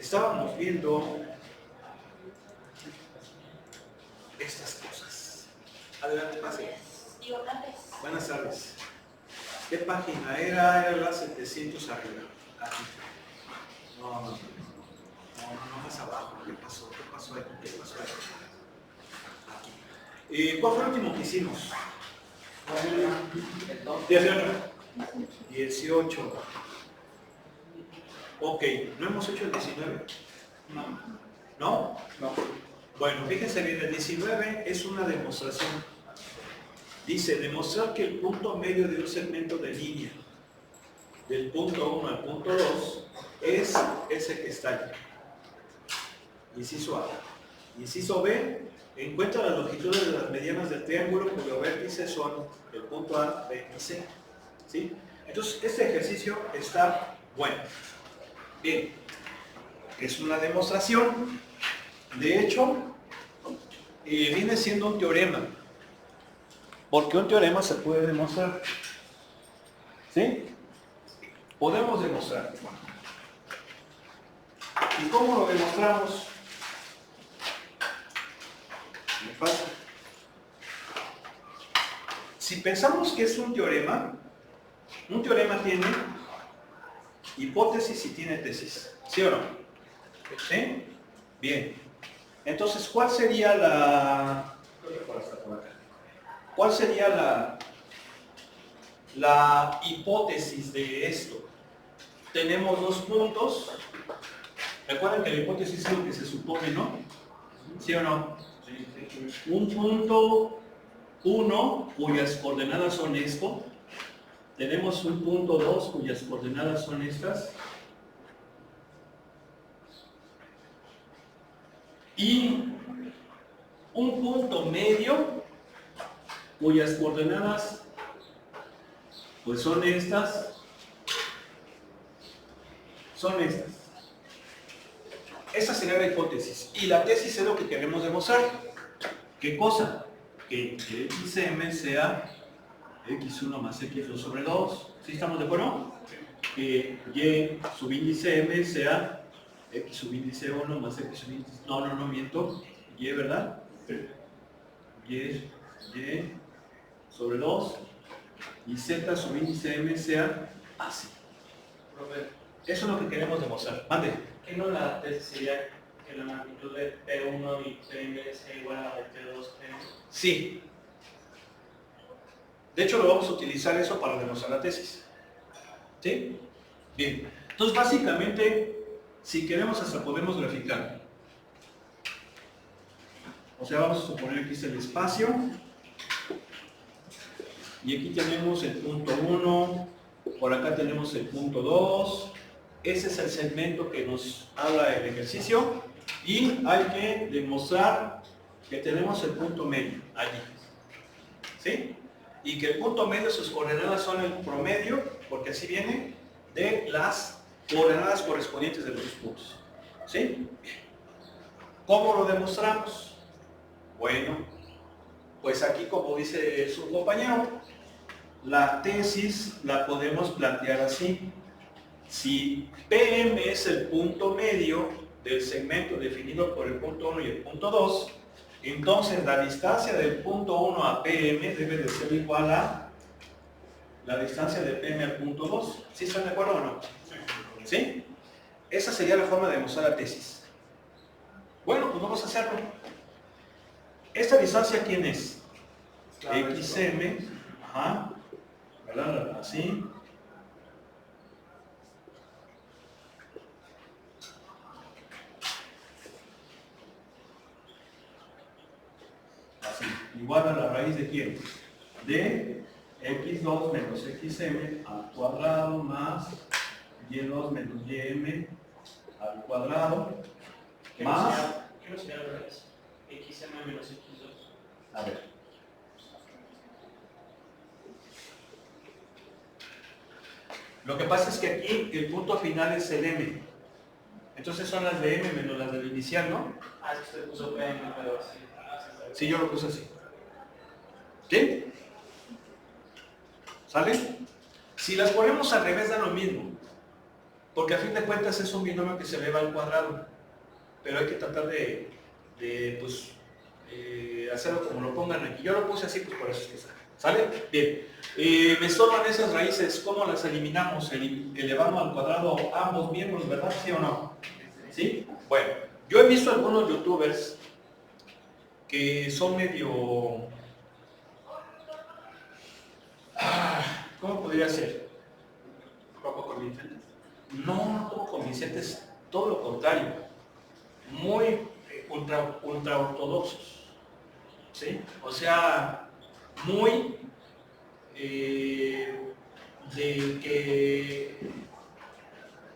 estábamos viendo estas cosas. Adelante, pase. Buenas tardes. ¿Qué página era? Era la 700 arriba. Aquí. No, más abajo. ¿Qué pasó? ¿Qué pasó ahí? ¿Qué pasó ahí? Aquí. ¿Cuál fue el último que hicimos? 18. Ok, ¿no hemos hecho el 19? ¿No? No. Bueno, fíjense bien, el 19 es una demostración. Dice, demostrar que el punto medio de un segmento de línea del punto 1 al punto 2 es ese que está allí. Inciso A. Inciso B, encuentra las longitudes de las medianas del triángulo cuyos vértices son el punto A, B y C. ¿Sí? Entonces, este ejercicio está bueno. Bien, es una demostración. De hecho, viene siendo un teorema. Porque un teorema se puede demostrar. ¿Sí? Podemos demostrar. ¿Y cómo lo demostramos? Muy fácil. Si pensamos que es un teorema tiene hipótesis y tiene tesis. ¿Sí o no? ¿Sí? Bien. Entonces, ¿cuál sería la hipótesis de esto? Tenemos dos puntos. Recuerden que la hipótesis es lo que se supone, ¿no? ¿Sí o no? Un punto 1 cuyas coordenadas son esto. Tenemos un punto 2 cuyas coordenadas son estas. Y un punto medio cuyas coordenadas pues son estas. Esa sería la hipótesis. Y la tesis es lo que queremos demostrar. ¿Qué cosa? Que xm sea x1 más x2 sobre 2. ¿Sí estamos de acuerdo? Que y subíndice m sea x subíndice 1 más x subíndice... No miento. Y, ¿verdad? Y sobre 2. Y z subíndice m sea así. Eso es lo que queremos demostrar. Mande. ¿Qué no la tesis sería que la magnitud de P1 y Pm sea igual a la de P2, Pm? Sí. De hecho, lo vamos a utilizar eso para demostrar la tesis. ¿Sí? Bien. Entonces, básicamente, si queremos, hasta podemos graficar. O sea, vamos a suponer que es el espacio. Y aquí tenemos el punto 1. Por acá tenemos el punto 2. Ese es el segmento que nos habla el ejercicio. Y hay que demostrar que tenemos el punto medio allí. ¿Sí? Y que el punto medio, sus coordenadas son el promedio, porque así viene, de las coordenadas correspondientes de los dos puntos. ¿Sí? ¿Cómo lo demostramos? Bueno, pues aquí, como dice su compañero, la tesis la podemos plantear así. Si PM es el punto medio del segmento definido por el punto 1 y el punto 2, entonces la distancia del punto 1 a PM debe de ser igual a la distancia de PM al punto 2. ¿Sí están de acuerdo o no? ¿Sí? Esa sería la forma de demostrar la tesis. Bueno, pues vamos a hacerlo. ¿Esta distancia quién es? XM, ajá, ¿verdad? Así. Así, igual a la raíz de quién? De x2 menos xm al cuadrado más y2 menos ym al cuadrado más... ¿Qué no sería al revés? xm menos x2. A ver. Lo que pasa es que aquí el punto final es el m. Entonces son las de m menos las del inicial, ¿no? Ah, es que usted puso Pm, pero sí. Sí, yo lo puse así. ¿Sí? ¿Sale? Si las ponemos al revés da lo mismo. porque a fin de cuentas es un binomio que se eleva al cuadrado, pero hay que tratar de pues, hacerlo como lo pongan aquí. Yo lo puse así, pues por eso es que sale. Bien, me estorban esas raíces, ¿cómo las eliminamos? Elevando al cuadrado ambos miembros, ¿verdad? ¿Sí o no? ¿Sí? Bueno, yo he visto algunos youtubers que son medio... ¿cómo podría ser? ¿Poco convincentes? No poco convincentes, todo lo contrario, muy ultra ortodoxos, ¿sí? O sea, muy de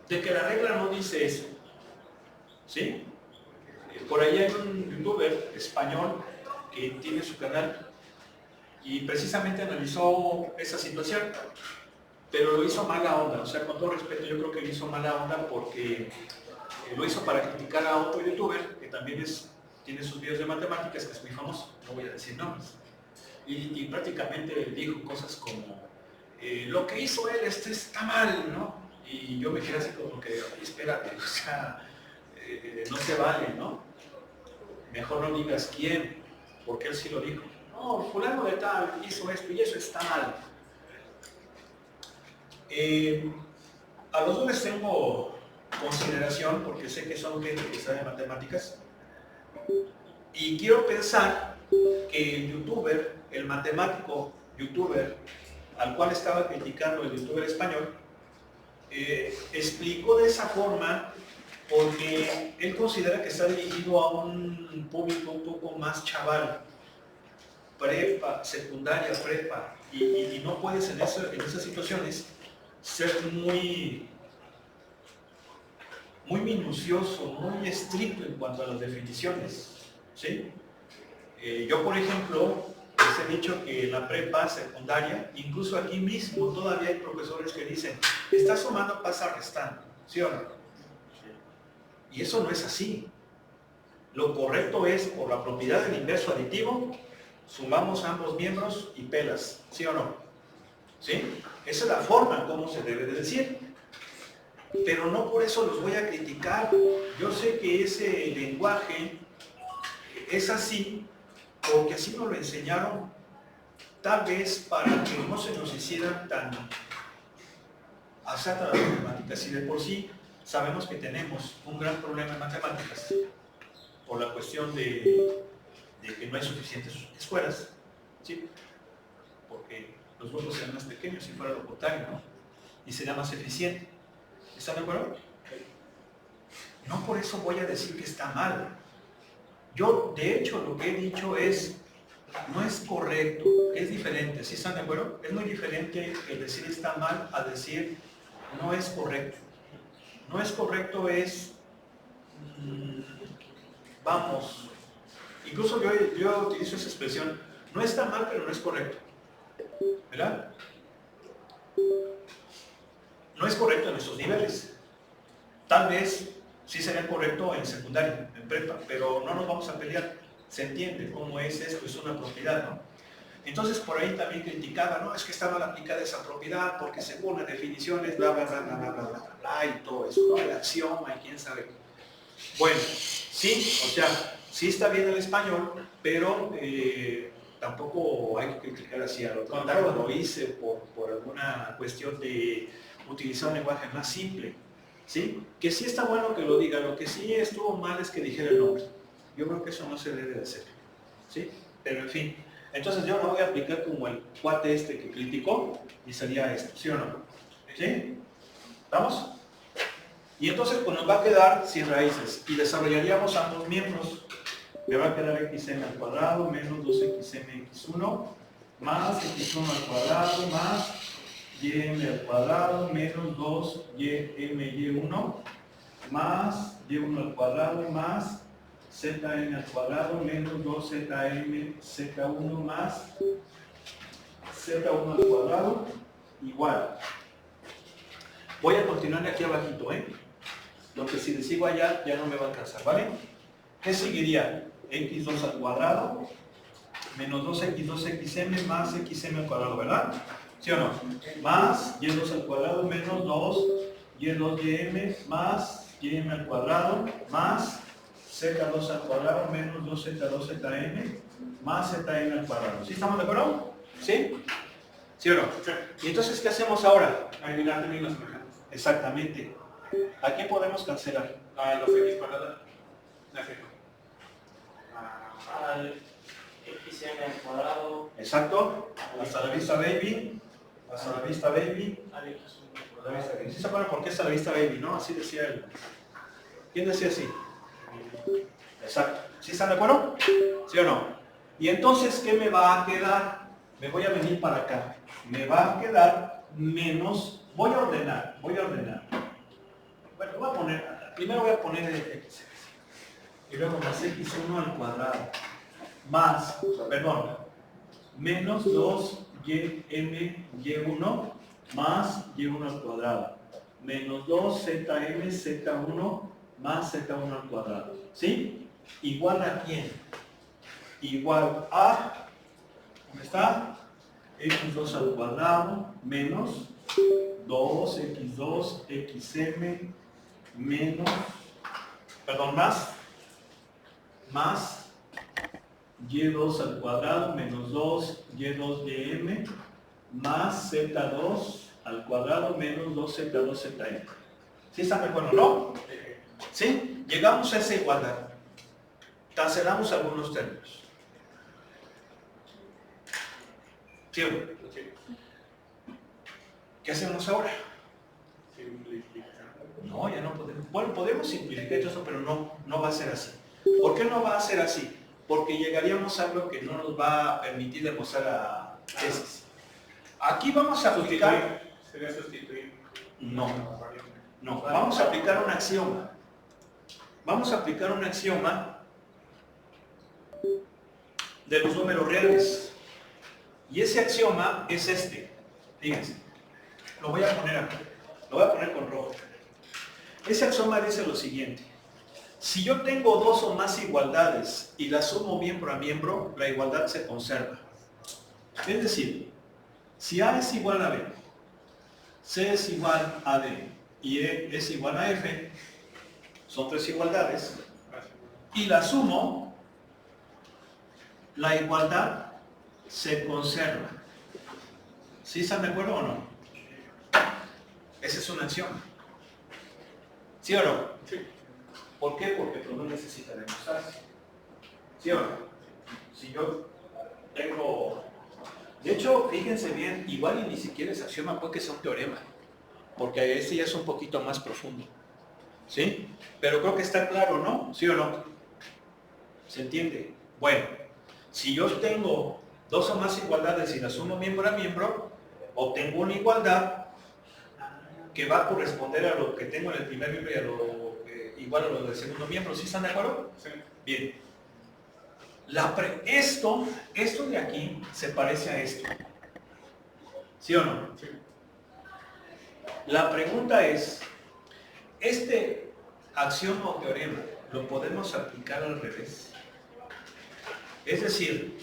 que la regla no dice eso, ¿sí? Por ahí hay un youtuber español que tiene su canal y precisamente analizó esa situación, pero lo hizo mala onda, o sea, con todo respeto, yo creo que lo hizo mala onda porque lo hizo para criticar a otro youtuber que también tiene sus videos de matemáticas, que es muy famoso, no voy a decir nombres, y prácticamente dijo cosas como lo que hizo él está mal, ¿no? Y yo me quedé así como que, espérate, o sea, no se vale, ¿no? Mejor no digas quién, porque él sí lo dijo. No, fulano de tal hizo esto y eso está mal. A los dos les tengo consideración porque sé que son gente que sabe matemáticas y quiero pensar que el youtuber, el matemático youtuber al cual estaba criticando el youtuber español, explicó de esa forma porque él considera que está dirigido a un público un poco más chaval, prepa, secundaria, prepa, y no puedes en esas situaciones ser muy minucioso, muy estricto en cuanto a las definiciones, ¿sí? Yo, por ejemplo, les he dicho que en la prepa, secundaria, incluso aquí mismo todavía hay profesores que dicen, está sumando, pasa restando, ¿sí o no? Y eso no es así. Lo correcto es, por la propiedad del inverso aditivo, sumamos ambos miembros y pelas, ¿sí o no? ¿Sí? Esa es la forma como se debe de decir. Pero no por eso los voy a criticar. Yo sé que ese lenguaje es así, porque así nos lo enseñaron, tal vez para que no se nos hiciera tan asata las matemáticas. Y de por sí sabemos que tenemos un gran problema en matemáticas por la cuestión de que no hay suficientes escuelas, ¿sí? Porque los grupos sean más pequeños si fuera lo contrario, ¿no? Y sería más eficiente. ¿Están de acuerdo? No por eso voy a decir que está mal. Yo, de hecho, lo que he dicho es, no es correcto, es diferente. ¿Sí están de acuerdo? Es muy diferente el decir está mal a decir no es correcto. No es correcto es, vamos, incluso yo utilizo esa expresión, no está mal pero no es correcto, ¿verdad? No es correcto en esos niveles. Tal vez sí sería correcto en secundaria, en prepa, pero no nos vamos a pelear. Se entiende cómo es esto, es una propiedad, ¿no? Entonces por ahí también criticaba, no, es que está mal aplicada esa propiedad porque según las definiciones, bla, bla, bla, bla, bla, bla, bla, bla, y todo eso, ¿no? El axioma y quién sabe. Bueno, sí, o sea, sí está bien el español, pero tampoco hay que criticar así a lo contrario, lo hice por alguna cuestión de utilizar un lenguaje más simple, ¿sí? Que sí está bueno que lo diga, lo que sí estuvo mal es que dijera el nombre. Yo creo que eso no se debe de hacer, ¿sí? Pero en fin, entonces yo no voy a aplicar como el cuate este que criticó y sería esto, ¿sí o no? ¿Sí? ¿Estamos? Y entonces pues nos va a quedar sin raíces y desarrollaríamos ambos miembros. Me va a quedar xm al cuadrado menos 2xmx1 más x1 al cuadrado más ym al cuadrado menos 2ym1 más y1 al cuadrado más zm al cuadrado menos 2zm z1 más z1 al cuadrado igual. Voy a continuar aquí abajito, Lo que si le sigo allá ya no me va a alcanzar, ¿vale? ¿Qué seguiría? X2 al cuadrado menos 2x2xm más xm al cuadrado, ¿verdad? ¿Sí o no? Más y2 al cuadrado menos y2ym más ym al cuadrado más z2 al cuadrado menos 2z2zm más zm al cuadrado. ¿Sí estamos de acuerdo? ¿Sí? ¿Sí o no? Sí. ¿Y entonces qué hacemos ahora? Eliminar también los semejantes. Exactamente. ¿A qué podemos cancelar? A los x cuadrado. No es cierto. Al xm al cuadrado. Exacto. Hasta la vista, baby. Hasta la vista, baby. Al x1 al Hasta la vista, cuadrado. baby. ¿Sí se acuerdan por qué hasta la vista, baby? ¿No? Así decía él. ¿Quién decía así? Exacto. ¿Sí están de acuerdo? ¿Sí o no? Y entonces, ¿qué me va a quedar? Me voy a venir para acá. Me va a quedar menos... Voy a ordenar. Bueno, voy a poner... Primero voy a poner el x. Y luego más x1 al cuadrado. Más, perdón, menos 2ym-y1 más y1 al cuadrado. Menos 2zm-z1 más z1 al cuadrado. ¿Sí? Igual a quién? Igual a, ¿dónde está? x2 al cuadrado menos 2x2xm menos, perdón, más y2 al cuadrado menos 2y2ym más z2 al cuadrado menos 2z2zm. ¿Sí están de acuerdo, no? ¿Sí? Llegamos a esa igualdad. Cancelamos algunos términos. ¿Sí o no? ¿Qué hacemos ahora? No, ya no podemos. Bueno, podemos simplificar eso, pero no va a ser así. ¿Por qué no va a ser así? Porque llegaríamos a algo que no nos va a permitir demostrar la tesis. Aquí vamos a aplicar... Sería sustituir. No, vamos a aplicar un axioma. Vamos a aplicar un axioma de los números reales. Y ese axioma es este. Fíjense. Lo voy a poner aquí. Lo voy a poner con rojo. Ese axioma dice lo siguiente. Si yo tengo dos o más igualdades y las sumo miembro a miembro, la igualdad se conserva. Es decir, si A es igual a B, C es igual a D y E es igual a F, son tres igualdades, y las sumo, la igualdad se conserva. ¿Sí están de acuerdo o no? Ese es un axioma. ¿Sí o no? Sí. ¿Por qué? Porque no necesita demostrarse. ¿Sí o no? Si yo tengo... De hecho, fíjense bien, igual y ni siquiera es axioma, puede que sea un teorema. Porque este ya es un poquito más profundo. ¿Sí? Pero creo que está claro, ¿no? ¿Sí o no? ¿Se entiende? Bueno, si yo tengo dos o más igualdades y las sumo miembro a miembro, obtengo una igualdad que va a corresponder a lo que tengo en el primer miembro y a lo igual a lo del segundo miembro. ¿Sí están de acuerdo? Sí. Bien. Esto de aquí se parece a esto. ¿Sí o no? Sí. La pregunta es, ¿este axioma o teorema lo podemos aplicar al revés? Es decir,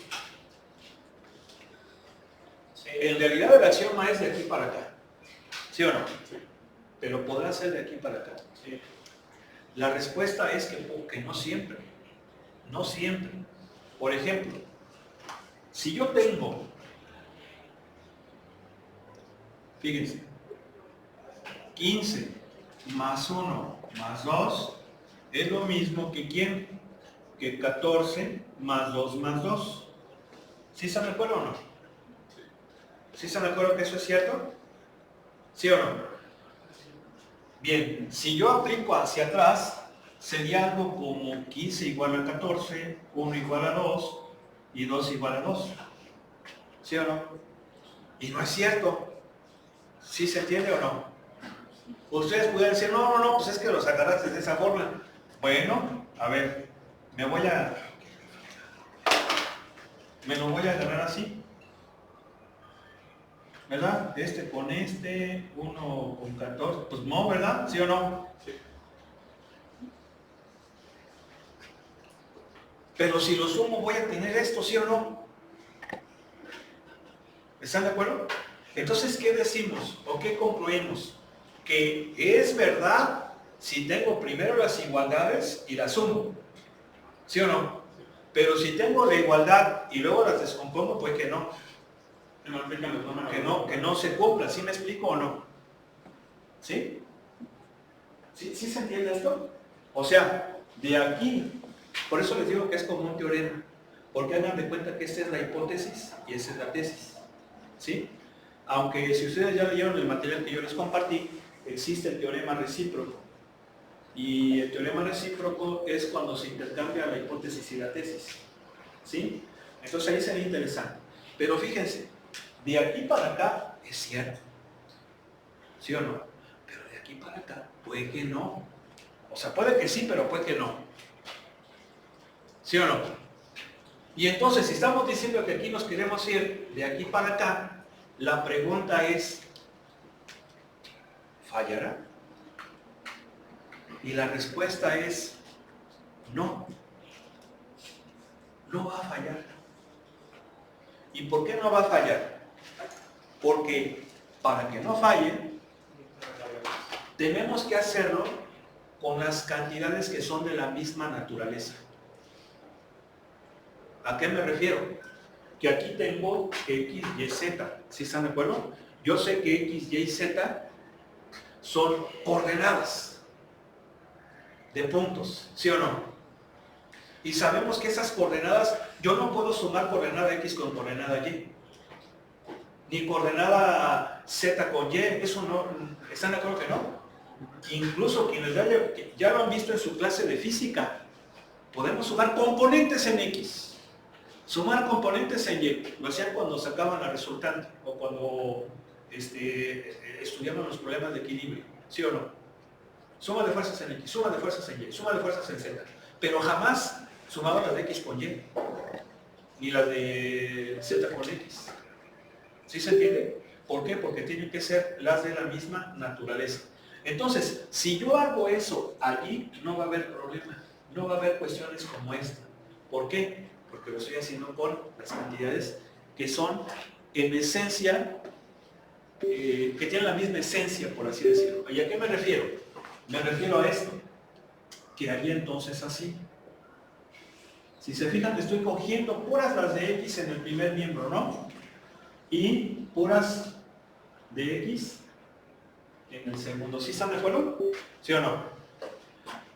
en realidad el axioma es de aquí para acá. ¿Sí o no? Sí. Pero podrá ser de aquí para acá. Sí. La respuesta es que no siempre. No siempre. Por ejemplo, si yo tengo, fíjense, 15 más 1 más 2 es lo mismo que ¿quién? Que 14 más 2 más 2. ¿Sí están de acuerdo o no? ¿Sí están de acuerdo que eso es cierto? ¿Sí o no? Bien, si yo aplico hacia atrás, sería algo como 15 igual a 14, 1 igual a 2 y 2 igual a 2. ¿Sí o no? Y no es cierto. ¿Sí se entiende o no? Ustedes pueden decir, no, pues es que los agarraste de esa forma. Bueno, a ver, me lo voy a agarrar así. ¿Verdad? Este con este, 1 con 14, pues no, ¿verdad? ¿Sí o no? Sí. Pero si lo sumo voy a tener esto, ¿sí o no? ¿Están de acuerdo? Entonces, ¿qué decimos? ¿O qué concluimos? que es verdad si tengo primero las igualdades y las sumo, ¿sí o no? Pero si tengo la igualdad y luego las descompongo, pues que no, que no se cumpla. ¿Sí me explico o no? ¿Sí? ¿Sí se entiende esto? O sea, de aquí, por eso les digo que es como un teorema, porque hagan de cuenta que esta es la hipótesis y esa es la tesis, ¿sí? Aunque si ustedes ya leyeron el material que yo les compartí, existe el teorema recíproco. Y el teorema recíproco es cuando se intercambia la hipótesis y la tesis, ¿sí? Entonces ahí sería interesante. Pero fíjense, de aquí para acá es cierto, ¿sí o no? Pero de aquí para acá puede que no. O sea, puede que sí, pero puede que no. ¿Sí o no? Y entonces, si estamos diciendo que aquí nos queremos ir de aquí para acá, la pregunta es, ¿fallará? Y la respuesta es, no. No va a fallar. ¿Y por qué no va a fallar? Porque para que no falle, tenemos que hacerlo con las cantidades que son de la misma naturaleza. ¿A qué me refiero? Que aquí tengo X, Y, Z. ¿Sí están de acuerdo? Yo sé que X, Y, Z son coordenadas de puntos, ¿sí o no? Y sabemos que esas coordenadas, yo no puedo sumar coordenada X con coordenada Y. Ni coordenada Z con Y, eso no, ¿están de acuerdo que no? Incluso quienes ya lo han visto en su clase de física, podemos sumar componentes en X. Sumar componentes en Y, lo hacían cuando sacaban la resultante o cuando estudiaban los problemas de equilibrio, ¿sí o no? Suma de fuerzas en X, suma de fuerzas en Y, suma de fuerzas en Z, pero jamás sumaban las de X con Y, ni las de Z con X. ¿Sí se entiende? ¿Por qué? Porque tienen que ser las de la misma naturaleza. Entonces, si yo hago eso allí, no va a haber problema, no va a haber cuestiones como esta. ¿Por qué? Porque lo estoy haciendo con las cantidades que son en esencia, que tienen la misma esencia, por así decirlo. ¿Y a qué me refiero? Me refiero a esto, que haría entonces así. Si se fijan, estoy cogiendo puras las de X en el primer miembro, ¿no? Y puras de X en el segundo. ¿Sí están de acuerdo? ¿Sí o no?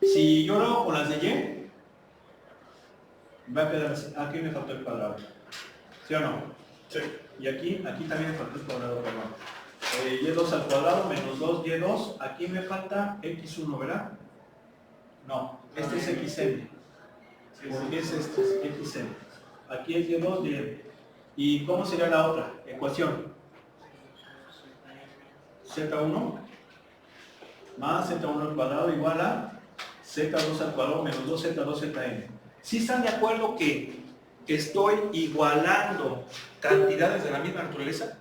Si yo lo hago con las de Y, va a quedar así. Aquí me faltó el cuadrado. ¿Sí o no? Sí. Y aquí también me faltó el cuadrado, perdón. Y2 al cuadrado menos 2y2. Aquí me falta x1, ¿verdad? No, este es xn. Porque es este, es xn. Aquí es y2, y. ¿Y cómo sería la otra ecuación? z1 más z1 al cuadrado igual a z2 al cuadrado menos 2z2zn. ¿Sí están de acuerdo que estoy igualando cantidades de la misma naturaleza?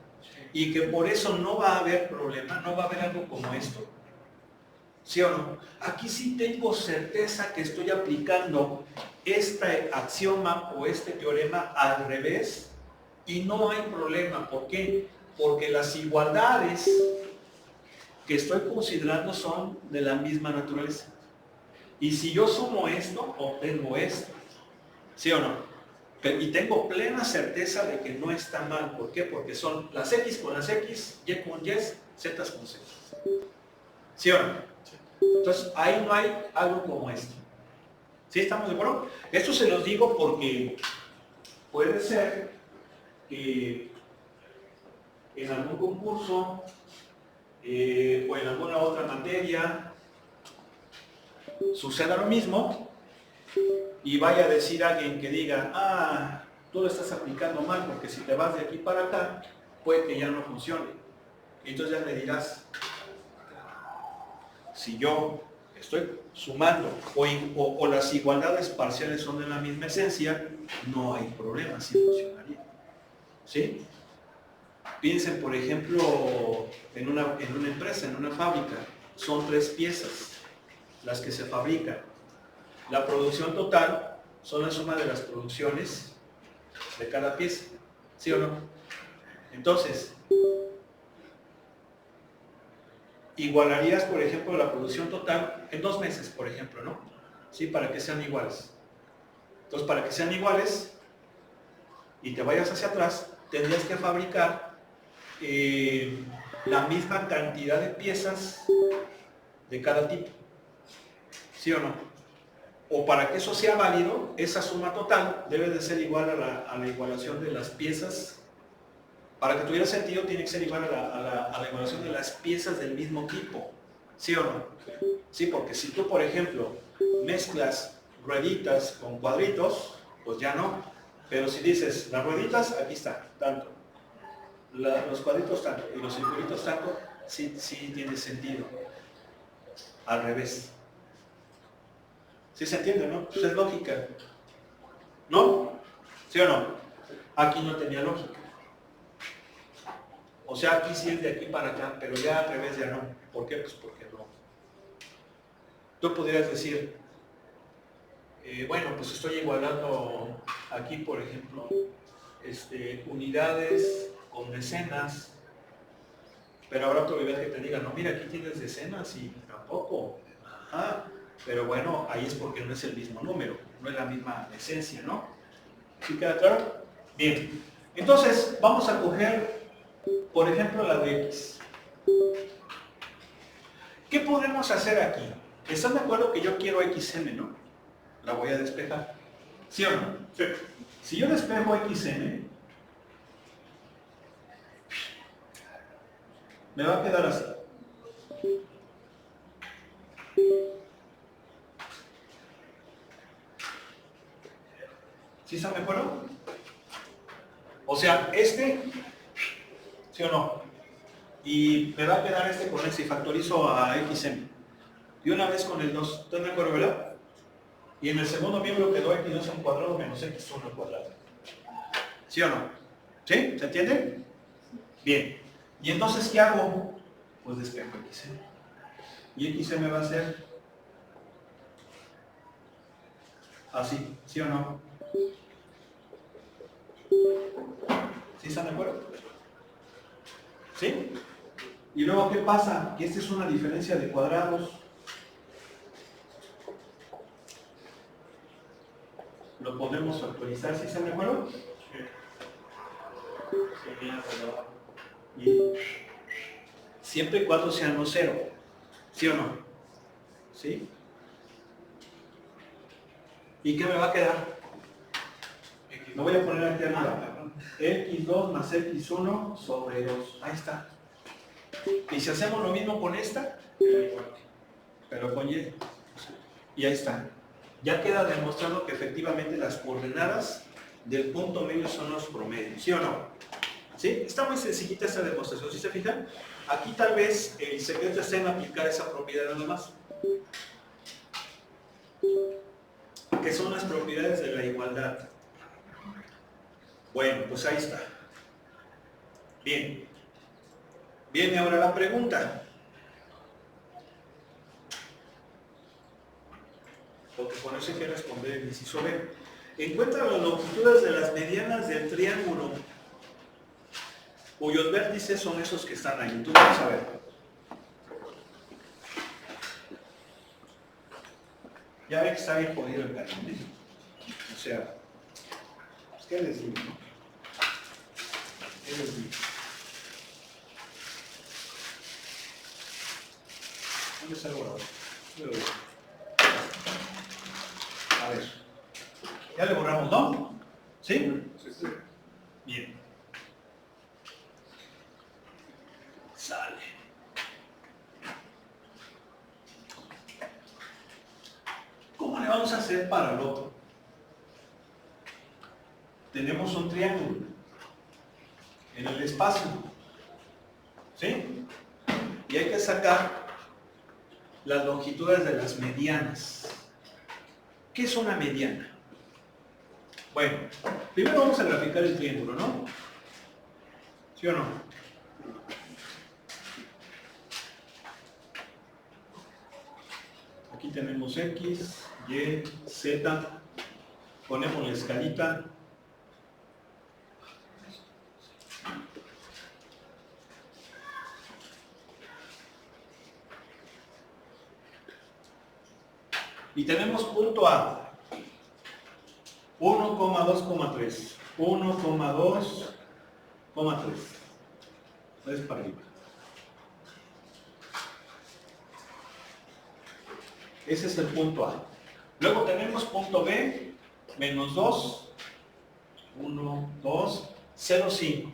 Y que por eso no va a haber problema, no va a haber algo como esto. ¿Sí o no? Aquí sí tengo certeza que estoy aplicando este axioma o este teorema al revés y no hay problema. ¿Por qué? Porque las igualdades que estoy considerando son de la misma naturaleza. Y si yo sumo esto, obtengo esto. ¿Sí o no? Y tengo plena certeza de que no está mal. ¿Por qué? Porque son las X con las X, Y con Y, Z con Z. ¿Sí o no? Entonces, ahí no hay algo como esto. ¿Sí estamos de acuerdo? Esto se los digo porque puede ser que en algún concurso o en alguna otra materia suceda lo mismo y vaya a decir a alguien que diga, tú lo estás aplicando mal porque si te vas de aquí para acá puede que ya no funcione. Y entonces ya me dirás, si yo estoy sumando o las igualdades parciales son de la misma esencia, no hay problema, sí funcionaría. ¿Sí? Piensen, por ejemplo, en una empresa, en una fábrica, son 3 piezas las que se fabrican. La producción total son la suma de las producciones de cada pieza, ¿sí o no? Entonces, igualarías, por ejemplo, la producción total en 2 meses, por ejemplo, ¿no? Sí, para que sean iguales. Entonces, para que sean iguales y te vayas hacia atrás, tendrías que fabricar la misma cantidad de piezas de cada tipo. ¿Sí o no? O para que eso sea válido, esa suma total debe de ser igual a la igualación de las piezas. Para que tuviera sentido, tiene que ser igual a la igualación de las piezas del mismo tipo. ¿Sí o no? Sí, porque si tú, por ejemplo, mezclas rueditas con cuadritos, pues ya no. Pero si dices, las rueditas, aquí está, tanto. Los cuadritos tanto y los circulitos tanto, sí tiene sentido. Al revés. ¿Sí se entiende, no? Pues es lógica. ¿No? ¿Sí o no? Aquí no tenía lógica. O sea, aquí sí es de aquí para acá, pero ya al revés ya no. ¿Por qué? Pues porque no. Tú podrías decir, bueno, pues estoy igualando aquí, por ejemplo, unidades con decenas, pero habrá otro nivel que te diga, no, mira, aquí tienes decenas y tampoco. Ajá, pero bueno, ahí es porque no es el mismo número, no es la misma esencia, ¿no? ¿Sí queda claro? Bien, entonces vamos a coger, por ejemplo, la de X. ¿Qué podemos hacer aquí? ¿Están de acuerdo que yo quiero XM, no? La voy a despejar. ¿Sí o no? Sí. Si yo despejo XM, me va a quedar así. ¿Sí están de acuerdo? O sea, ¿sí o no? Y me va a quedar con este y factorizo a XM. Y una vez con el 2, ¿están de acuerdo, verdad? Y en el segundo miembro quedó X2 al cuadrado menos X1 al cuadrado. ¿Sí o no? ¿Sí? ¿Se entiende? Bien. ¿Y entonces qué hago? Pues despejo XM. Y XM va a ser así, ¿sí o no? ¿Sí están de acuerdo? ¿Sí? Y luego, ¿qué pasa? Que esta es una diferencia de cuadrados. Lo podemos factorizar, ¿sí están de acuerdo? Y siempre y cuando sea no cero. ¿Sí o no? ¿Sí? ¿Y qué me va a quedar? Lo voy a poner aquí arriba. X2 más X1 sobre 2. Ahí está. Y si hacemos lo mismo con esta, pero con Y. Y ahí está. Ya queda demostrado que efectivamente las coordenadas del punto medio son los promedios. ¿Sí o no? ¿Sí? Está muy sencillita esta demostración. ¿Sí se fijan? Aquí tal vez el secreto está en aplicar esa propiedad nada más. Que son las propiedades de la igualdad. Bueno, pues ahí está. Bien. Viene ahora la pregunta. Porque con eso hay que responder el inciso B. Encuentra las longitudes de las medianas del triángulo, cuyos vértices son esos que están ahí. Entonces vamos a ver. Ya ve que está bien jodido el cariño. O sea, ¿qué les digo? ¿Qué les digo? ¿Dónde está el borrador? A ver. Ya le borramos, ¿no? ¿Sí? Sí. Bien. Sale. ¿Cómo le vamos a hacer para el otro? Tenemos un triángulo en el espacio. ¿Sí? Y hay que sacar las longitudes de las medianas. ¿Qué es una mediana? Bueno, primero vamos a graficar el triángulo, ¿no? ¿Sí o no? Aquí tenemos X, Y, Z. Ponemos la escalita. Y tenemos punto A, 1,2,3, 1,2,3, es para arriba. Ese es el punto A. Luego tenemos punto B, menos 2, 1, 2, 0, 5.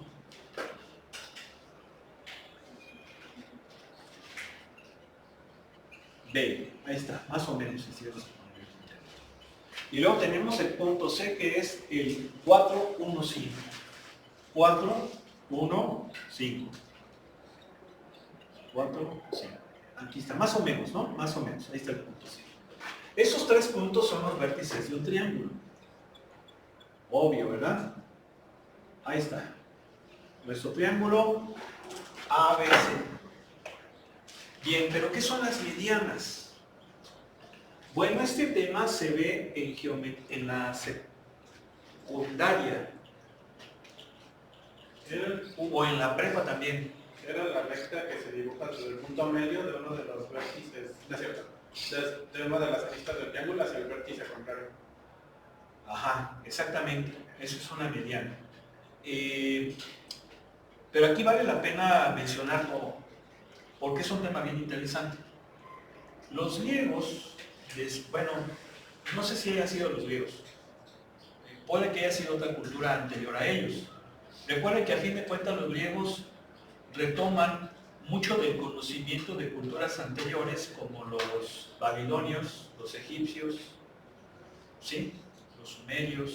B, ahí está, más o menos. Y luego tenemos el punto C, que es el 4, 1, 5. 4, 1, 5. 4, 5. Aquí está, más o menos, ¿no? Más o menos, ahí está el punto C. Esos tres puntos son los vértices de un triángulo. Obvio, ¿verdad? Ahí está. Nuestro triángulo ABC. Bien, pero ¿qué son las medianas? Bueno, este tema se ve en la secundaria. O en la prepa también. Era la recta que se dibuja desde el punto medio de uno de los vértices, ¿no es cierto? De una de las aristas del triángulo hacia el vértice contrario. Ajá, exactamente. Eso es una mediana. Pero aquí vale la pena mencionarlo porque es un tema bien interesante. Los griegos, bueno, no sé si haya sido los griegos, puede que haya sido otra cultura anterior a ellos. Recuerden que a fin de cuentas los griegos retoman mucho del conocimiento de culturas anteriores como los babilonios, los egipcios, ¿sí? Los sumerios,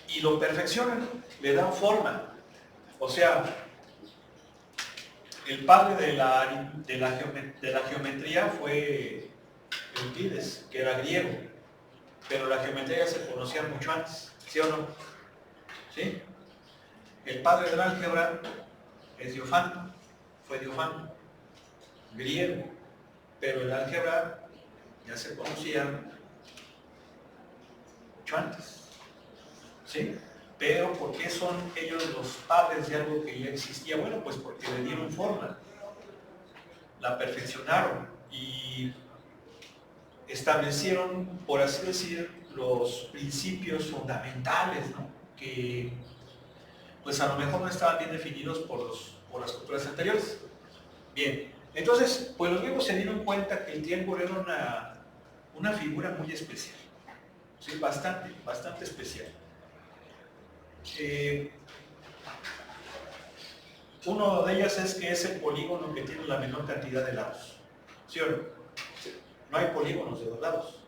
y lo perfeccionan, le dan forma. O sea, el padre de la geometría fue Euclides, que era griego, pero la geometría ya se conocía mucho antes, ¿sí o no? ¿Sí? El padre del álgebra es Diofano, fue Diofano, griego, pero el álgebra ya se conocía mucho antes, ¿sí? Pero ¿por qué son ellos los padres de algo que ya existía? Bueno, pues porque le dieron forma, la perfeccionaron y establecieron, por así decir, los principios fundamentales, ¿no? Que pues a lo mejor no estaban bien definidos por las culturas anteriores. Bien, entonces, pues los griegos se dieron cuenta que el triángulo era una figura muy especial, ¿sí? Bastante especial. Uno de ellas es que es el polígono que tiene la menor cantidad de lados, ¿sí o no? No hay polígonos de dos lados,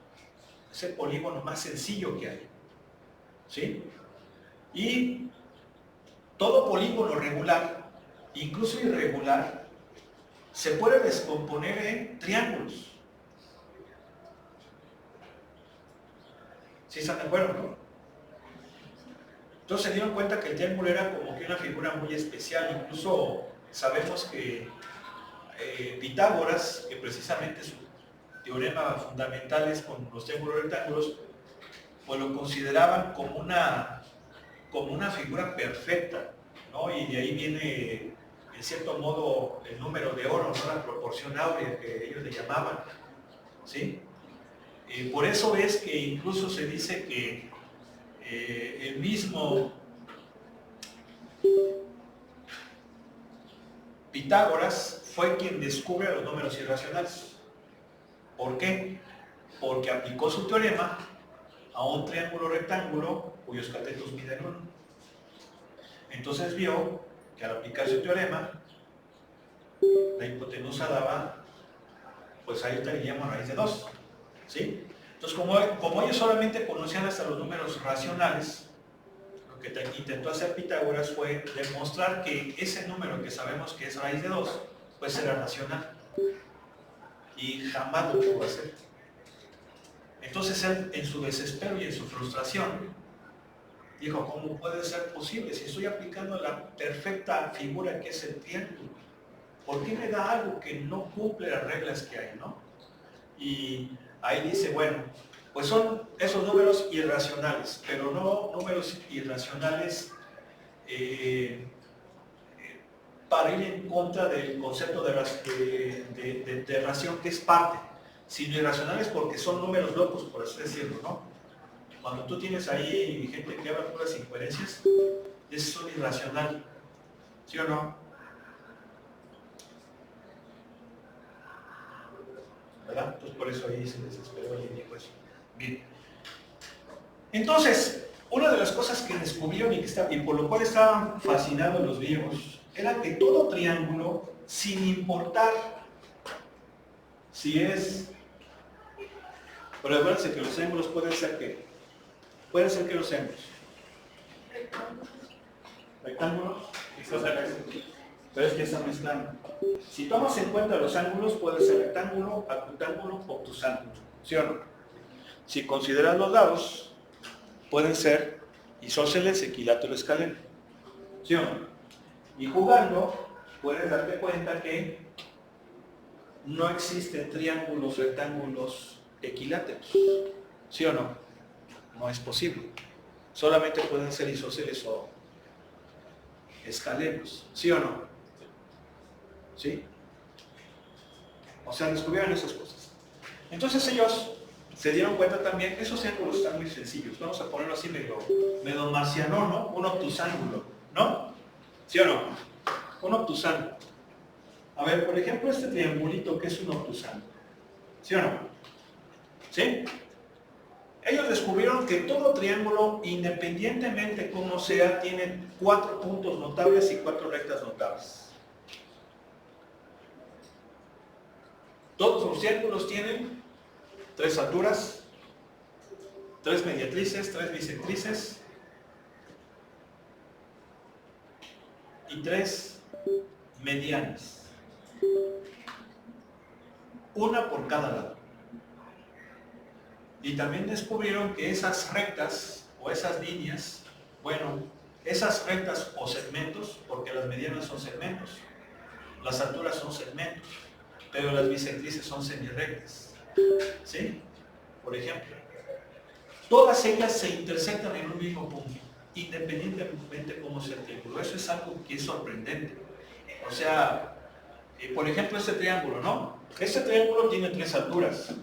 es el polígono más sencillo que hay, ¿sí? Y todo polígono regular, incluso irregular, se puede descomponer en triángulos. ¿Sí están de acuerdo, no? Entonces se dieron cuenta que el triángulo era como que una figura muy especial. Incluso sabemos que Pitágoras, que precisamente su teorema fundamental es con los triángulos rectángulos, pues lo consideraban como una figura perfecta, ¿no? Y de ahí viene, en cierto modo, el número de oro, ¿no? La proporción áurea que ellos le llamaban, ¿sí? Por eso es que incluso se dice que el mismo Pitágoras fue quien descubre los números irracionales. ¿Por qué? Porque aplicó su teorema a un triángulo rectángulo cuyos catetos miden 1. Entonces vio que al aplicar su teorema, la hipotenusa daba, pues ahí estaríamos a raíz de 2, ¿sí? Entonces, como ellos solamente conocían hasta los números racionales, lo que intentó hacer Pitágoras fue demostrar que ese número que sabemos que es raíz de 2, pues era racional. Y jamás lo pudo hacer. Entonces él, en su desespero y en su frustración, dijo, ¿cómo puede ser posible si estoy aplicando la perfecta figura que es el triángulo? ¿Por qué me da algo que no cumple las reglas que hay, no? Y ahí dice, bueno, pues son esos números irracionales, pero no números irracionales para ir en contra del concepto de ración, que es parte, sino irracionales porque son números locos, por así decirlo, ¿no? Cuando tú tienes ahí gente que habla puras incoherencias, eso es irracional, ¿sí o no? ¿Verdad? Entonces por eso ahí se desesperó y dijo eso. Bien. Entonces, una de las cosas que descubrieron y por lo cual estaban fascinados los griegos, era que todo triángulo, sin importar si es... Pero acuérdense que los ángulos pueden ser que... Pueden ser que los ángulos. Rectángulos. Pero es que están mezclando. Si tomas en cuenta los ángulos, puede ser rectángulo, acutángulo, obtusángulo. ¿Sí o no? Si consideras los lados, pueden ser isósceles, equilátero, escaleno. ¿Sí o no? Y jugando, puedes darte cuenta que no existen triángulos, rectángulos, equiláteros. ¿Sí o no? No es posible. Solamente pueden ser isósceles o escalenos. ¿Sí o no? ¿Sí? O sea, descubrieron esas cosas. Entonces ellos se dieron cuenta también que esos ángulos están muy sencillos. Vamos a ponerlo así medio marciano, ¿no? Un obtusángulo, ¿no? ¿Sí o no? Un obtusángulo. A ver, por ejemplo, este triangulito que es un obtusángulo. ¿Sí o no? ¿Sí? Ellos descubrieron que todo triángulo, independientemente como sea, tiene 4 puntos notables y 4 rectas notables. Todos los triángulos tienen 3 alturas, 3 mediatrices, 3 bisectrices y 3 medianas. Una por cada lado. Y también descubrieron que esas rectas o esas líneas, bueno, esas rectas o segmentos, porque las medianas son segmentos, las alturas son segmentos, pero las bisectrices son semirrectas. ¿Sí? Por ejemplo, todas ellas se intersectan en un mismo punto, independientemente de cómo sea el triángulo. Eso es algo que es sorprendente. O sea, por ejemplo, este triángulo, ¿no? Este triángulo tiene 3 alturas.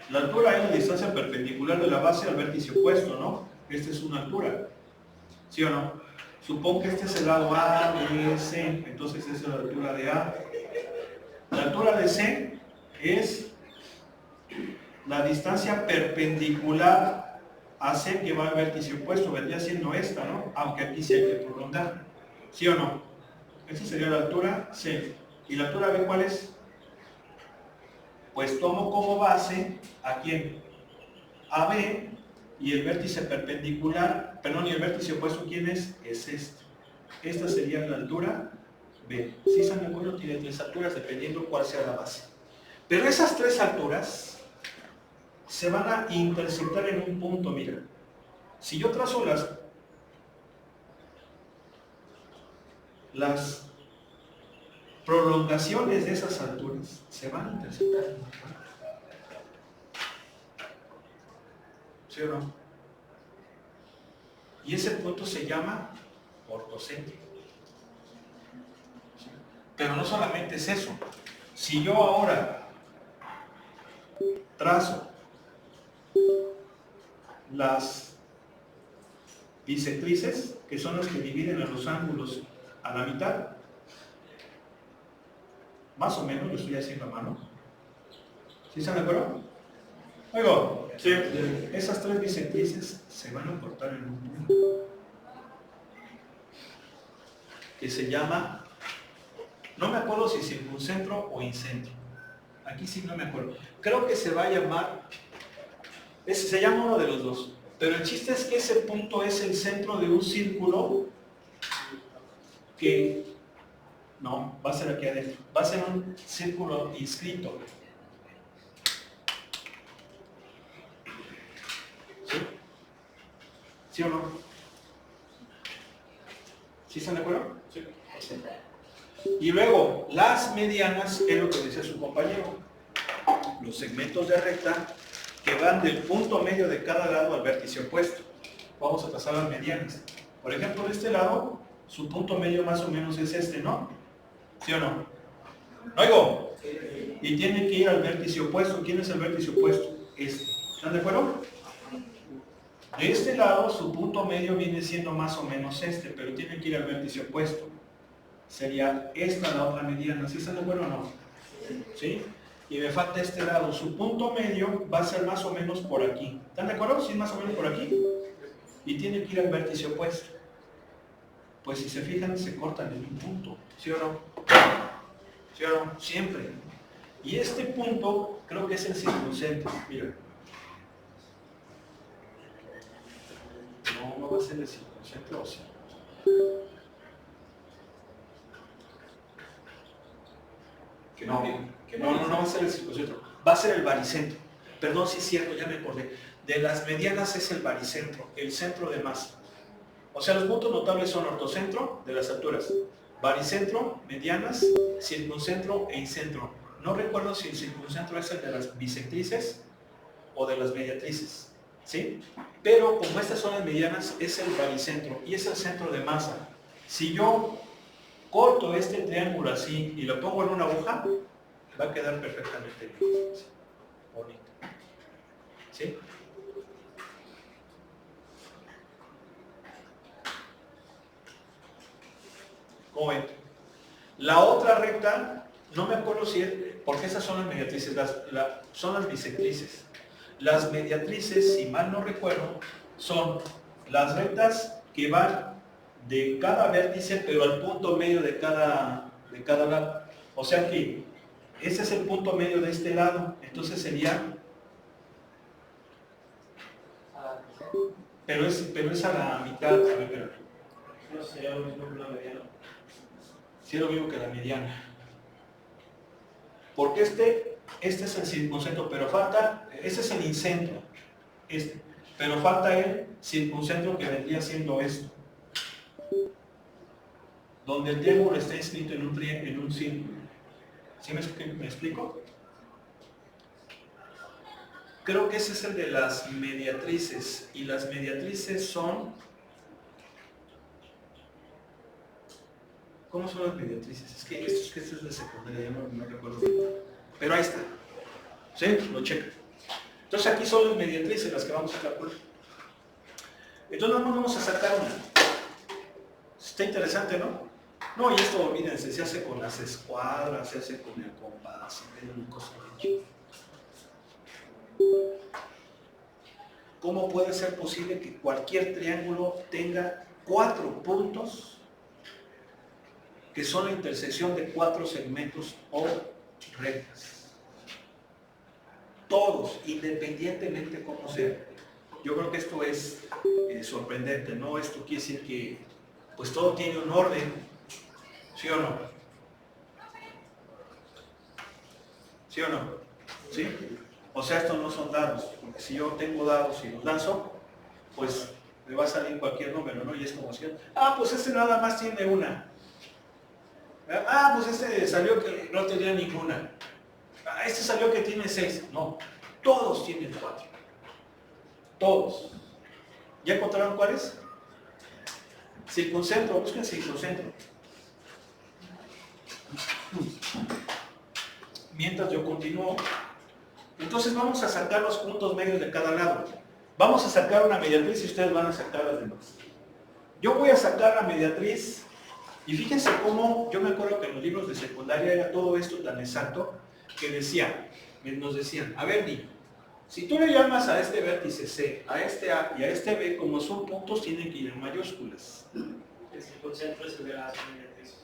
La altura es la distancia perpendicular de la base al vértice opuesto, ¿no? Esta es una altura. ¿Sí o no? Supongo que este es el lado A, B, C, entonces esa es la altura de A. La altura de C es la distancia perpendicular a C que va al vértice opuesto, vendría siendo esta, ¿no? Aunque aquí sí hay que prolongar. ¿Sí o no? Esta sería la altura C. ¿Y la altura B cuál es? Pues tomo como base, ¿a quién? A B, y el vértice perpendicular, perdón, y el vértice opuesto, ¿quién es? Es este. Esta sería la altura B. Si se me acuerdo, tiene 3 alturas, dependiendo cuál sea la base. Pero esas 3 alturas se van a intersectar en un punto, mira. Si yo trazo las prolongaciones de esas alturas, se van a intersectar en un punto. ¿Sí o no? Y ese punto se llama ortocéntrico. ¿Sí? Pero no solamente es eso. Si yo ahora trazo las bisectrices, que son las que dividen a los ángulos a la mitad, más o menos lo estoy haciendo a mano. ¿Sí están de acuerdo? Oigo, sí. Esas 3 bisectrices se van a cortar en un punto que se llama, no me acuerdo si circuncentro o incentro. Aquí sí no me acuerdo. Creo que se va a llamar, se llama uno de los dos. Pero el chiste es que ese punto es el centro de un círculo que, no, va a ser aquí adentro. Va a ser un círculo inscrito. ¿Sí? ¿Sí o no? ¿Sí están de acuerdo? Sí. Y luego, las medianas, es lo que decía su compañero. Los segmentos de recta que van del punto medio de cada lado al vértice opuesto. Vamos a trazar las medianas. Por ejemplo, de este lado, su punto medio más o menos es este, ¿no? ¿Sí o no? ¿No oigo? Y tiene que ir al vértice opuesto. ¿Quién es el vértice opuesto? Este. ¿Están de acuerdo? De este lado, su punto medio viene siendo más o menos este, pero tiene que ir al vértice opuesto. Sería esta la otra mediana. ¿Sí están de acuerdo o no? ¿Sí? Y me falta este lado. Su punto medio va a ser más o menos por aquí. ¿Están de acuerdo? Sí, más o menos por aquí. Y tiene que ir al vértice opuesto. Pues si se fijan, se cortan en un punto. ¿Sí o no? ¿Sí o no? Siempre. Y este punto creo que es el circuncentro. Mira. No va a ser el circuncentro, o sí. No va a ser el circuncentro. Va a ser el baricentro. Perdón, sí es cierto, ya me acordé. De las medianas es el baricentro, el centro de masa. O sea, los puntos notables son ortocentro de las alturas, baricentro, medianas, circuncentro e incentro. No recuerdo si el circuncentro es el de las bisectrices o de las mediatrices, ¿sí? Pero como estas son las medianas, es el baricentro y es el centro de masa. Si yo corto este triángulo así y lo pongo en una aguja, va a quedar perfectamente bien, bonito, ¿sí? ¿Cómo ven? La otra recta, no me acuerdo si es, porque esas son las mediatrices, son las bisectrices. Las mediatrices, si mal no recuerdo, son las rectas que van de cada vértice, pero al punto medio de cada lado. O sea que ese es el punto medio de este lado, entonces sería... Pero es a la mitad, a ver, espera. No sería lo mismo que una mediana. Sí, es lo mismo que la mediana. Porque este es el circuncentro, pero falta, este es el incentro, pero falta el circuncentro que vendría siendo esto. Donde el triángulo está inscrito en un círculo. ¿Sí me explico? Creo que ese es el de las mediatrices, y las mediatrices son... ¿Cómo son las mediatrices? Es que esto es de secundaria, ya no recuerdo bien. Pero ahí está. ¿Sí? Lo checa. Entonces aquí son las mediatrices las que vamos a calcular. Entonces nada más vamos a sacar una. Está interesante, ¿no? No, y esto olvídense, se hace con las escuadras, se hace con el compás, es una cosa bien chida. ¿Cómo puede ser posible que cualquier triángulo tenga 4 puntos que son la intersección de 4 segmentos o rectas? Todos, independientemente cómo sea. Yo creo que esto es sorprendente, ¿no? Esto quiere decir que pues todo tiene un orden, ¿sí o no? ¿Sí o no? ¿Sí? O sea, estos no son dados, porque si yo tengo dados y los lanzo, pues me va a salir cualquier número, ¿no? Y es como si, pues este nada más tiene una. Pues este salió que no tenía ninguna. Este salió que tiene 6. No, todos tienen 4. Todos. ¿Ya encontraron cuáles? Circuncentro, busquen circuncentro. Mientras yo continúo. Entonces vamos a sacar los puntos medios de cada lado. Vamos a sacar una mediatriz y ustedes van a sacar las demás. Yo voy a sacar la mediatriz y fíjense cómo, yo me acuerdo que en los libros de secundaria era todo esto tan exacto que nos decían, a ver, niño, si tú le llamas a este vértice C, a este A y a este B, como son puntos, tienen que ir en mayúsculas. El circuncentro es el de las mediatrices.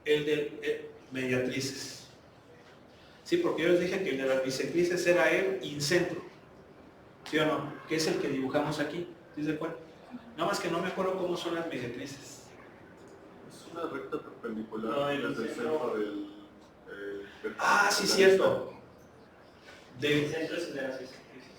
El de mediatrices. Sí, porque yo les dije que el de las bisectrices era el incentro. ¿Sí o no? Que es el que dibujamos aquí. ¿Sí se acuerdan? Nada más que no me acuerdo cómo son las mediatrices. Es una recta perpendicular desde el centro del... Sí, cierto. El incentro es el de las bisectrices.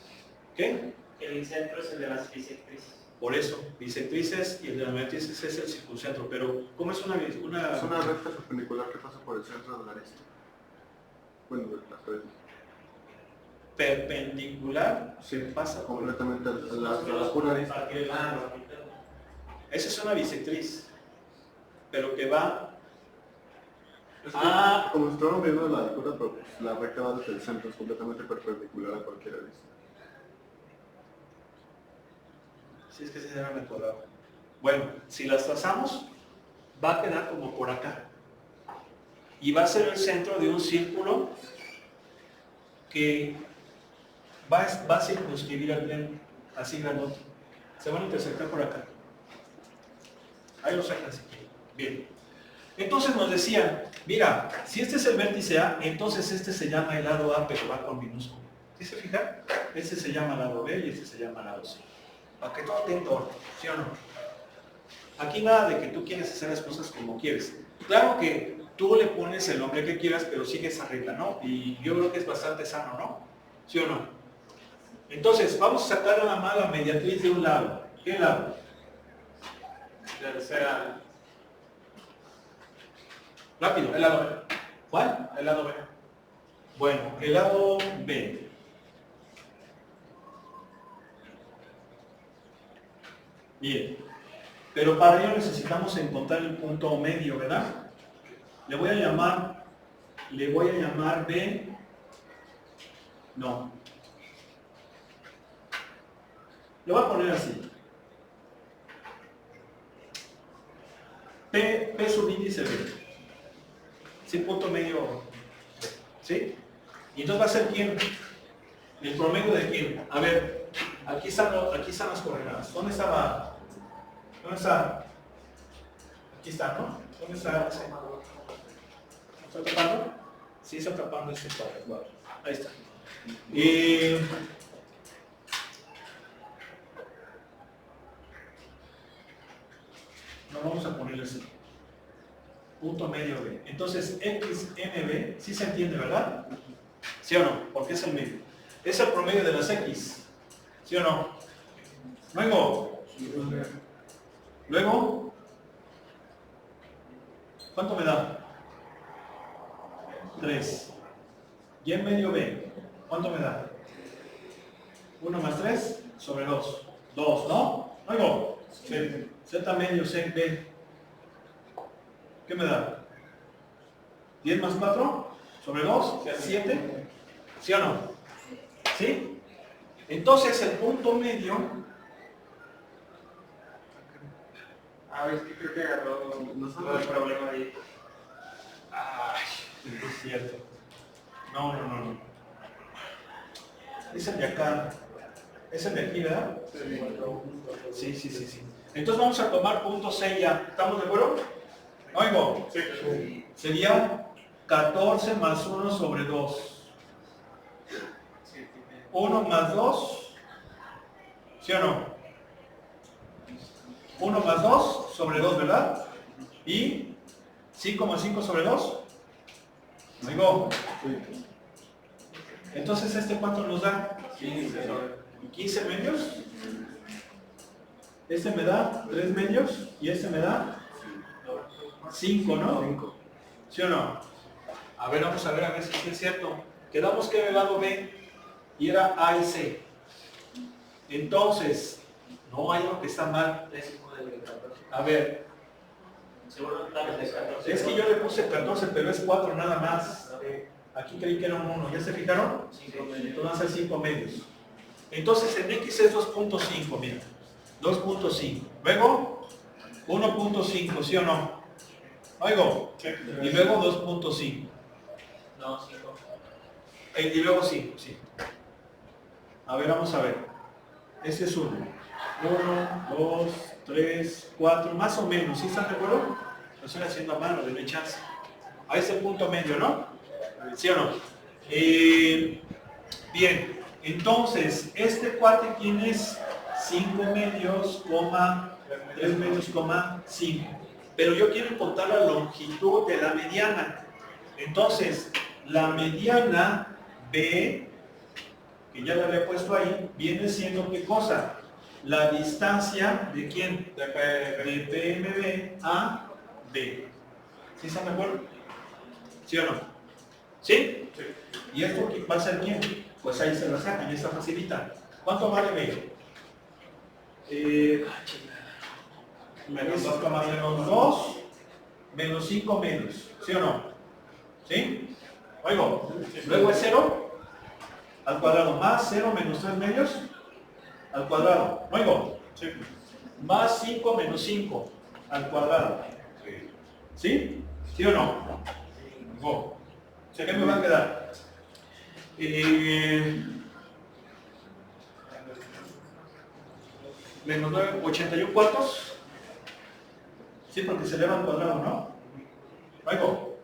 ¿Qué? El incentro es el de las bisectrices. Por eso, bisectrices y el de las mediatrices es el circuncentro. Pero, ¿cómo es una...? Es una recta perpendicular que pasa por el centro de la arista. Bueno, de la pared. Perpendicular, Sí, pasa por... completamente a la pura arista. Esa es una bisectriz, pero que va Es que, Ah. como estamos viendo la altura, pero pues, la recta va desde el centro, es completamente perpendicular a cualquiera de estos. Si es que se debe recordar. Bueno, si las trazamos, va a quedar como por acá. Y va a ser el centro de un círculo que va a circunscribir al plano, así grandote. Se van a intersectar por acá. Ahí lo sacan así. Bien. Entonces nos decían, mira, si este es el vértice A, entonces este se llama el lado A, pero va con minúsculo. ¿Sí se fijan? Este se llama lado B y este se llama lado C. Para que todo esté en orden, ¿sí o no? Aquí nada de que tú quieres hacer las cosas como quieres. Claro que tú le pones el nombre que quieras, pero sigue esa regla, ¿no? Y yo creo que es bastante sano, ¿no? ¿Sí o no? Entonces, vamos a sacar nada más la mediatriz de un lado. ¿Qué lado? Tercera. Rápido. El lado B. ¿Cuál? El lado B. Bueno, el lado B. Bien. Pero para ello necesitamos encontrar el punto medio, ¿verdad? Le voy a llamar B. No. Le voy a poner así. P subíndice B. Sí, punto medio. ¿Sí? Y entonces va a ser ¿quién? ¿El promedio de quién? A ver, aquí están las coordenadas. ¿Dónde estaba? ¿Dónde está? Aquí está, ¿no? ¿Dónde está? ¿Está tapando? Sí, está tapando este cuadro. Ahí está. No vamos a ponerle así. Punto medio B. Entonces, XMB, sí se entiende, ¿verdad? ¿Sí o no? Porque es el medio. Es el promedio de las X. ¿Sí o no? Luego, ¿cuánto me da? 3. Y en medio B, ¿cuánto me da? 1 más 3 sobre 2. 2, ¿no? Luego, Z medio C, B. ¿Qué me da? 10 más 4 sobre 2, 7. ¿Sí o no? ¿Sí? Entonces el punto medio. A ver, es que creo que agarró todo el problema ahí. Ay, es cierto. No. Es el de acá. Es el de aquí, ¿verdad? Sí. Entonces vamos a tomar punto C ya. ¿Estamos de acuerdo? Oigo. Sí. Sería 14 más 1 sobre 2. 1 más 2. ¿Sí o no? 1 más 2 sobre 2, ¿verdad? Y 5 más 5 sobre 2. Oigo. Entonces, ¿este cuánto nos da? 15 medios. Este me da 3 medios y este me da 5, ¿no? 5. ¿Sí o no? A ver si sí es cierto. Quedamos que era el lado B y era A y C. Entonces, no hay algo que está mal. A ver, Seguro tal vez de 14. es que yo le puse 14, pero es 4 nada más. Aquí creí que era un 1. ¿Ya se fijaron? 5 medios. Entonces van a ser 5 medios. Entonces en X es 2.5, mira. 2.5. Luego, 1.5, ¿sí o no? Oigo. Y luego 2.5. No, 5. Y luego sí. A ver, vamos a ver. Este es 1. 1, 2, 3, 4, más o menos. ¿Sí están de acuerdo? Lo estoy haciendo a mano, de chance. A este punto medio, ¿no? ¿Sí o no? Bien, entonces, este cuate tienes 5 medios, 3 medios, 5. Pero yo quiero encontrar la longitud de la mediana. Entonces, la mediana B, que ya la había puesto ahí, viene siendo ¿qué cosa? La distancia de quién? De PMB a B. ¿Sí están de acuerdo? ¿Sí o no? ¿Sí? ¿Y esto va a ser quién? Pues ahí se la sacan, esta facilita. ¿Cuánto vale B? Menos 2 menos 5 medios. ¿Sí o no? ¿Sí? Oigo, luego es 0 al cuadrado más 0 menos 3 medios al cuadrado. Oigo, más 5 menos 5 al cuadrado. ¿Sí? ¿Sí o no? Oigo, ¿qué me va a quedar? Menos 9, 81 cuartos. Sí, porque se eleva al cuadrado, ¿no? Oigo,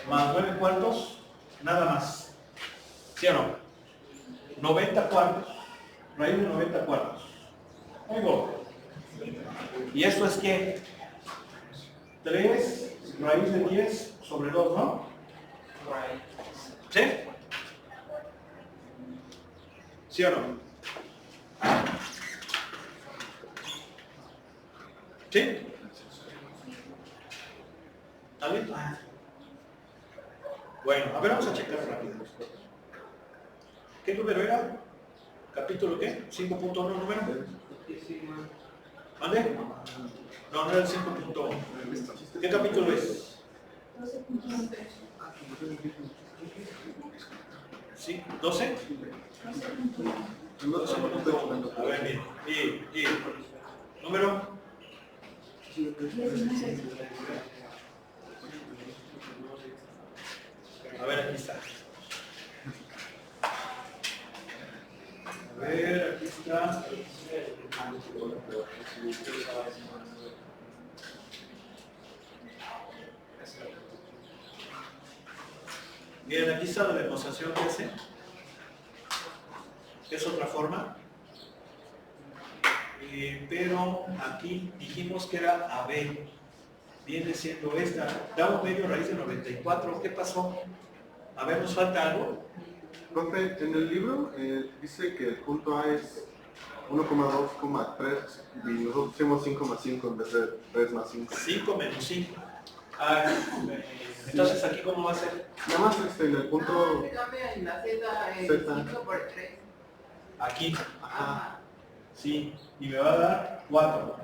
más 9 cuartos, nada más. ¿Sí o no? 90 cuartos, raíz de 90 cuartos. Oigo, ¿y esto es qué? 3 raíz de 10 sobre 2, ¿no? ¿Sí? ¿Sí o no? ¿Sí? ¿Vale? Bueno, a ver, vamos a checar rápido. ¿Qué número era? ¿Capítulo qué? ¿5.1 número? ¿Vale? No, no era el 5.1. ¿Qué capítulo es? 12.1. ¿Sí? ¿12? 12.1. A ver, bien. ¿Y número? A ver, aquí está. A ver, aquí está. Bien, aquí está la demostración de ese. Es otra forma. Pero aquí dijimos que era AB. Viene siendo esta. Da un medio raíz de 94. ¿Qué pasó? A ver, ¿nos falta algo? Profe, en el libro dice que el punto A es 1,2,3 y nosotros pusimos 5 más 5 en vez de 3 más 5. 5 menos 5. Entonces, ¿aquí cómo va a ser? Nada más en el punto... Cambia en la Z el Z. 5 por 3. Aquí. Ajá. Sí, y me va a dar 4.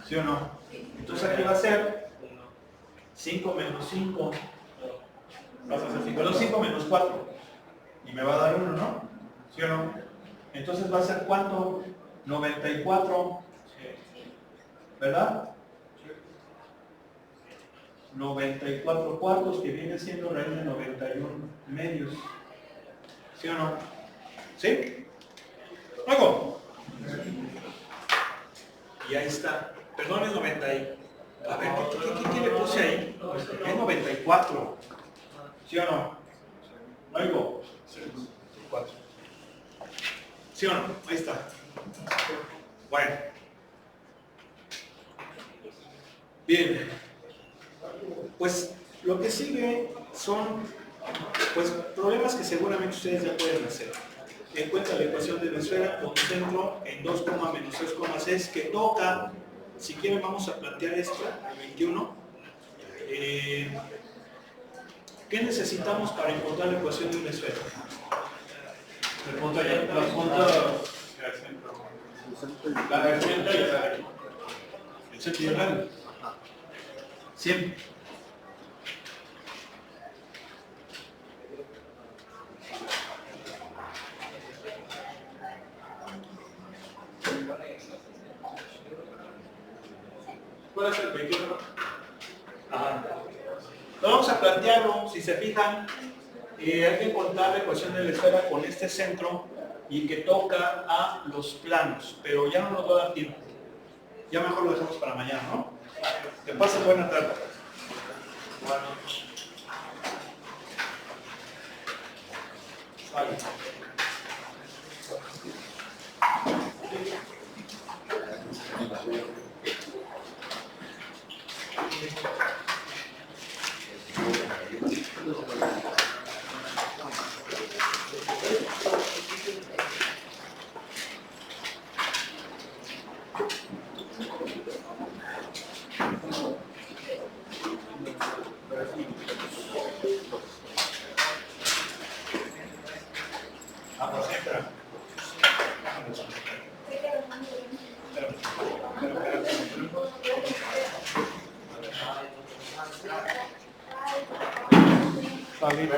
¿Sí o no? Entonces aquí va a ser 5 menos 5. Vas a hacer 5. No, 5 menos 4. Y me va a dar 1, ¿no? ¿Sí o no? Entonces va a ser ¿cuánto? 94. ¿Verdad? 94 cuartos, que viene siendo raíz de 91 medios. ¿Sí o no? ¿Sí? ¿Luego? Y ahí está. Perdón, es 90 y... A ver, ¿qué le puse ahí? Es 94. ¿Sí o no? ¿Luego? ¿Sí o no? Ahí está. Bueno. Bien. Pues lo que sigue son pues problemas que seguramente ustedes ya pueden hacer. Encuentra la ecuación de la esfera con centro en 2, menos 3,6 que toca. Si quieren vamos a plantear esto, el 21. ¿Qué necesitamos para encontrar la ecuación de una esfera? La punta y el centro y el radio. El centro y el radio. Siempre. ¿Cuál es el 21? Ajá. No vamos a plantearlo, si se fijan, hay que encontrar la ecuación de la esfera con este centro y que toca a los planos, pero ya no nos va a dar tiempo. Ya mejor lo dejamos para mañana, ¿no? Que pasen buena tarde. Bueno. Vale. Javi.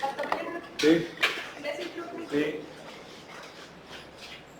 Hasta mañana. Sí, Gracias, profe. sí.